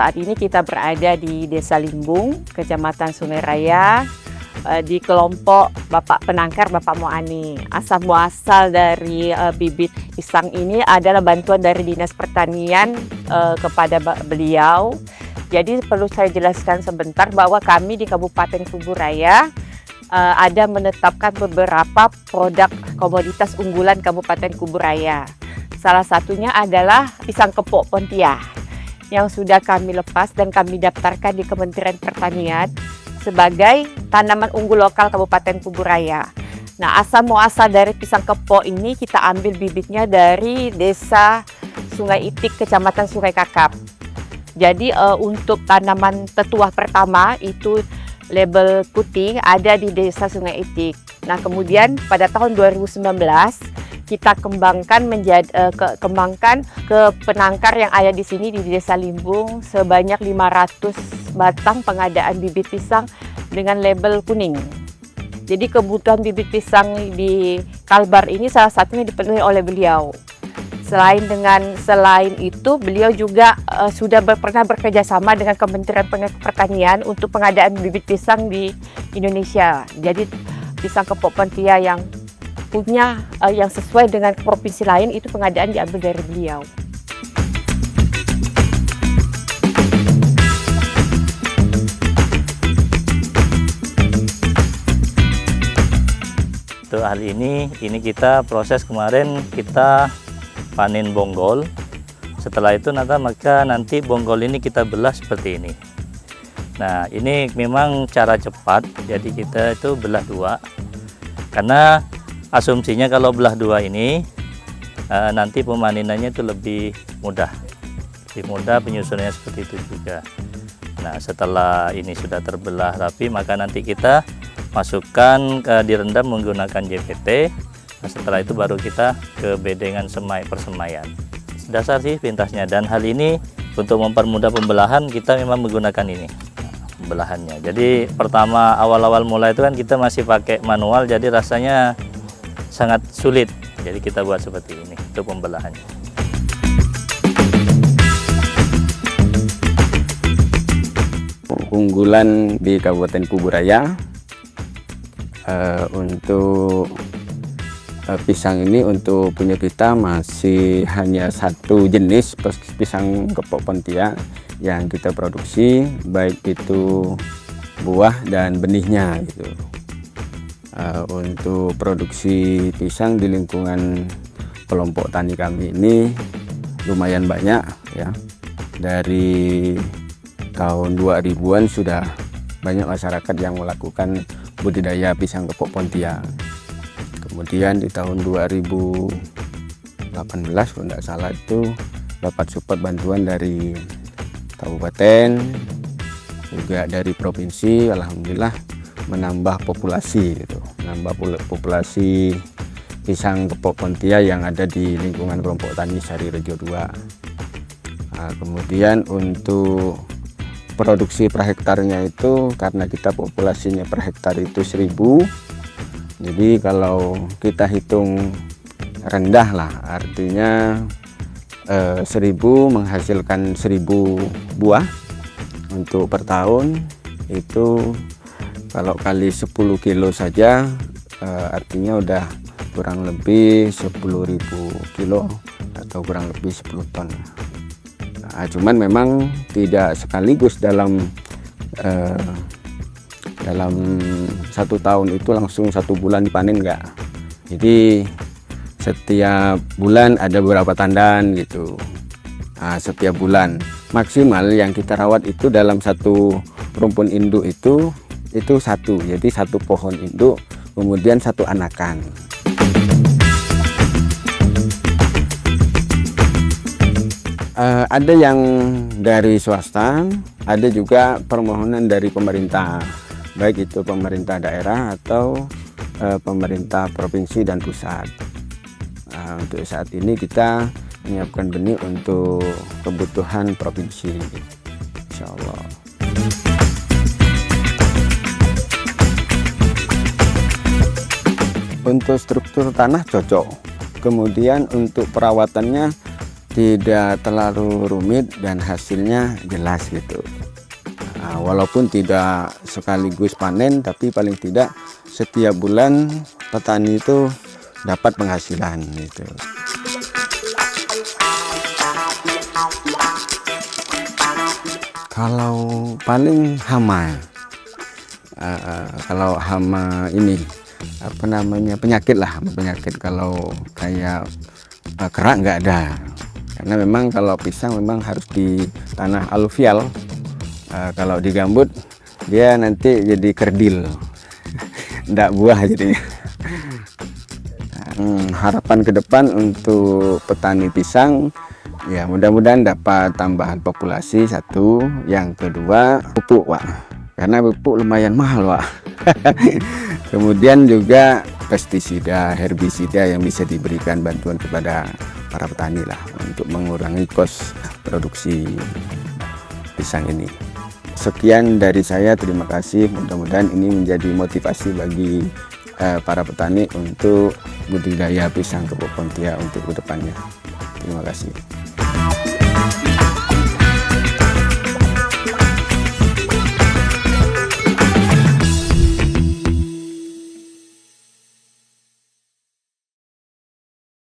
saat ini kita berada di Desa Limbung, Kecamatan Sungai Raya, di kelompok Bapak Penangkar Bapak Moani. Asal muasal dari bibit pisang ini adalah bantuan dari Dinas Pertanian kepada beliau. Jadi perlu saya jelaskan sebentar bahwa kami di Kabupaten Kuburaya ada menetapkan beberapa produk komoditas unggulan Kabupaten Kuburaya. Salah satunya adalah pisang kepok Pontiah yang sudah kami lepas dan kami daftarkan di Kementerian Pertanian sebagai tanaman unggul lokal Kabupaten Kuburaya. Nah, asal muasal dari pisang kepok ini kita ambil bibitnya dari Desa Sungai Itik, Kecamatan Sungai Kakap. Jadi untuk tanaman tetuah pertama itu label putih ada di Desa Sungai Itik. Nah, kemudian pada tahun 2019 kita kembangkan ke penangkar yang ada di sini di Desa Limbung sebanyak 500 batang pengadaan bibit pisang dengan label kuning. Jadi kebutuhan bibit pisang di Kalbar ini salah satunya dipenuhi oleh beliau. Selain itu beliau juga sudah pernah bekerja sama dengan Kementerian Pertanian untuk pengadaan bibit pisang di Indonesia. Jadi pisang kepok Pontiah yang sesuai dengan provinsi lain itu pengadaan diambil dari beliau. Untuk hal ini kita proses kemarin kita panen bonggol. Setelah itu nanti bonggol ini kita belah seperti ini. Nah, ini memang cara cepat, jadi kita itu belah dua. Karena asumsinya kalau belah dua ini nanti pemanenannya itu lebih mudah penyusunannya seperti itu juga. Nah, setelah ini sudah terbelah rapi, maka nanti kita masukkan direndam menggunakan JPT. Nah, setelah itu baru kita ke bedengan persemaian. Dasar sih pintasnya, dan hal ini untuk mempermudah pembelahan kita memang menggunakan ini pembelahannya. Jadi pertama awal-awal mulai itu kan kita masih pakai manual, jadi rasanya sangat sulit. Jadi kita buat seperti ini untuk pembelahannya. Unggulan di Kabupaten Kuburaya untuk pisang ini untuk punya kita masih hanya satu jenis pisang kepok Pontiah yang kita produksi, baik itu buah dan benihnya gitu. Untuk produksi pisang di lingkungan kelompok tani kami ini lumayan banyak ya. Dari tahun 2000-an sudah banyak masyarakat yang melakukan budidaya pisang kepok Pontiah. Kemudian di tahun 2018 kalau tidak salah itu dapat support bantuan dari kabupaten juga dari provinsi. Alhamdulillah menambah populasi gitu, menambah populasi pisang kepok Pontiah yang ada di lingkungan kelompok tani Sari Rejo 2. Nah, kemudian untuk produksi per hektarnya itu karena kita populasinya per hektar itu 1000, jadi kalau kita hitung rendah lah, artinya 1000 menghasilkan 1000 buah untuk per tahun. Itu kalau kali 10 kilo saja artinya udah kurang lebih 10.000 kilo atau kurang lebih 10 ton. Nah, cuman memang tidak sekaligus dalam satu tahun itu langsung 1 bulan dipanen, enggak. Jadi setiap bulan ada beberapa tandan gitu. Nah, setiap bulan maksimal yang kita rawat itu dalam satu rumpun induk itu satu, jadi satu pohon induk kemudian satu anakan. Ada yang dari swasta, ada juga permohonan dari pemerintah, baik itu pemerintah daerah atau pemerintah provinsi dan pusat. Untuk saat ini kita menyiapkan benih untuk kebutuhan provinsi, insya Allah. Untuk struktur tanah cocok, kemudian untuk perawatannya tidak terlalu rumit dan hasilnya jelas gitu. Nah, walaupun tidak sekaligus panen, tapi paling tidak setiap bulan petani itu dapat penghasilan gitu. Kalau paling hama, kalau hama ini apa namanya, penyakit lah, penyakit. Kalau kayak kerak nggak ada, karena memang kalau pisang memang harus di tanah aluvial. Kalau di gambut dia nanti jadi kerdil, nggak buah jadinya. Harapan ke depan untuk petani pisang, ya mudah-mudahan dapat tambahan populasi satu, yang kedua pupuk Pak, karena pupuk lumayan mahal Pak. Kemudian juga pestisida, herbisida yang bisa diberikan bantuan kepada para petani lah untuk mengurangi kos produksi pisang ini. Sekian dari saya, terima kasih. Mudah-mudahan ini menjadi motivasi bagi para petani untuk budidaya pisang kepok Pontianak untuk kedepannya. Terima kasih.